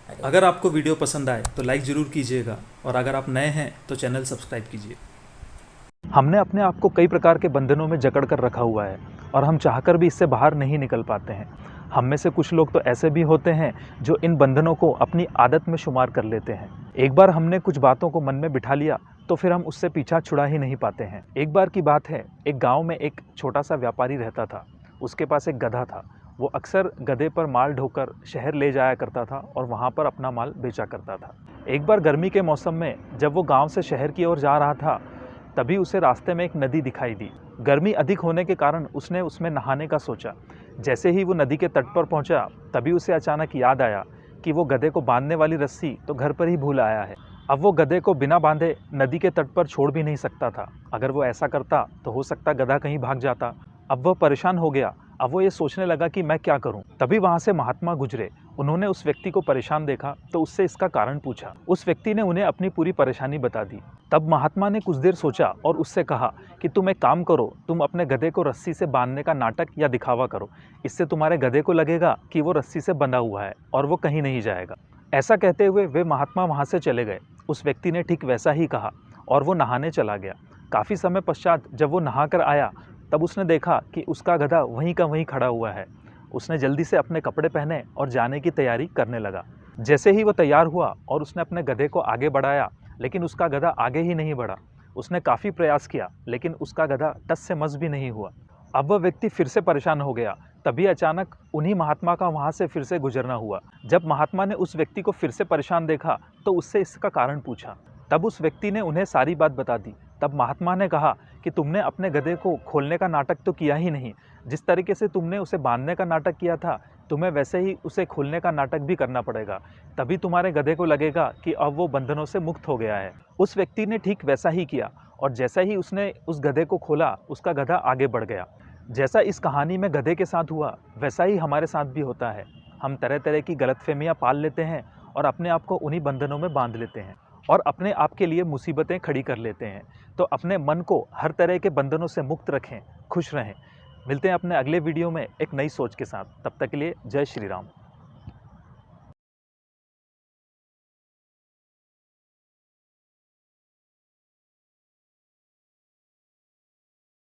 अगर आपको वीडियो पसंद आए तो लाइक ज़रूर कीजिएगा और अगर आप नए हैं तो चैनल सब्सक्राइब कीजिए। हमने अपने आप को कई प्रकार के बंधनों में जकड़ कर रखा हुआ है और हम चाहकर भी इससे बाहर नहीं निकल पाते हैं। हम में से कुछ लोग तो ऐसे भी होते हैं जो इन बंधनों को अपनी आदत में शुमार कर लेते हैं। एक बार हमने कुछ बातों को मन में बिठा लिया तो फिर हम उससे पीछा छुड़ा ही नहीं पाते हैं। एक बार की बात है, एक गांव में एक छोटा सा व्यापारी रहता था। उसके पास एक गधा था। वो अक्सर गधे पर माल ढोकर शहर ले जाया करता था और वहाँ पर अपना माल बेचा करता था। एक बार गर्मी के मौसम में जब वो गांव से शहर की ओर जा रहा था, तभी उसे रास्ते में एक नदी दिखाई दी। गर्मी अधिक होने के कारण उसने उसमें नहाने का सोचा। जैसे ही वो नदी के तट पर पहुंचा, तभी उसे अचानक याद आया कि वो गधे को बांधने वाली रस्सी तो घर पर ही भूल आया है। अब वो गधे को बिना बांधे नदी के तट पर छोड़ भी नहीं सकता था। अगर वो ऐसा करता तो हो सकता गधा कहीं भाग जाता। अब वह परेशान हो गया। अब वो ये सोचने लगा कि मैं क्या करूं। तभी वहां से महात्मा गुजरे। उन्होंने उस व्यक्ति को परेशान देखा तो उससे इसका कारण पूछा। उस व्यक्ति ने उन्हें अपनी पूरी परेशानी बता दी। तब महात्मा ने कुछ देर सोचा और उससे कहा कि तुम एक काम करो, तुम अपने गधे को रस्सी से बांधने का नाटक या दिखावा करो। इससे तुम्हारे गधे को लगेगा कि वो रस्सी से बंधा हुआ है और वो कहीं नहीं जाएगा। ऐसा कहते हुए वे महात्मा वहां से चले गए। उस व्यक्ति ने ठीक वैसा ही कहा और वो नहाने चला गया। काफी समय पश्चात जब वो नहा कर आया, तब उसने देखा कि उसका गधा वहीं का वहीं खड़ा हुआ है। उसने जल्दी से अपने कपड़े पहने और जाने की तैयारी करने लगा। जैसे ही वो तैयार हुआ और उसने अपने गधे को आगे बढ़ाया, लेकिन उसका गधा आगे ही नहीं बढ़ा। उसने काफ़ी प्रयास किया, लेकिन उसका गधा टस से मस भी नहीं हुआ। अब वह व्यक्ति फिर से परेशान हो गया। तभी अचानक उन्हीं महात्मा का वहाँ से फिर से गुजरना हुआ। जब महात्मा ने उस व्यक्ति को फिर से परेशान देखा, तो उससे इसका कारण पूछा। तब उस व्यक्ति ने उन्हें सारी बात बता दी। तब महात्मा ने कहा कि तुमने अपने गधे को खोलने का नाटक तो किया ही नहीं। जिस तरीके से तुमने उसे बांधने का नाटक किया था, तुम्हें वैसे ही उसे खोलने का नाटक भी करना पड़ेगा। तभी तुम्हारे गधे को लगेगा कि अब वो बंधनों से मुक्त हो गया है। उस व्यक्ति ने ठीक वैसा ही किया और जैसा ही उसने उस गधे को खोला, उसका गधा आगे बढ़ गया। जैसा इस कहानी में गधे के साथ हुआ, वैसा ही हमारे साथ भी होता है। हम तरह तरह की गलतफहमियां पाल लेते हैं और अपने आप को उन्हीं बंधनों में बांध लेते हैं और अपने आप के लिए मुसीबतें खड़ी कर लेते हैं। तो अपने मन को हर तरह के बंधनों से मुक्त रखें, खुश रहें। मिलते हैं अपने अगले वीडियो में एक नई सोच के साथ। तब तक के लिए जय श्री राम।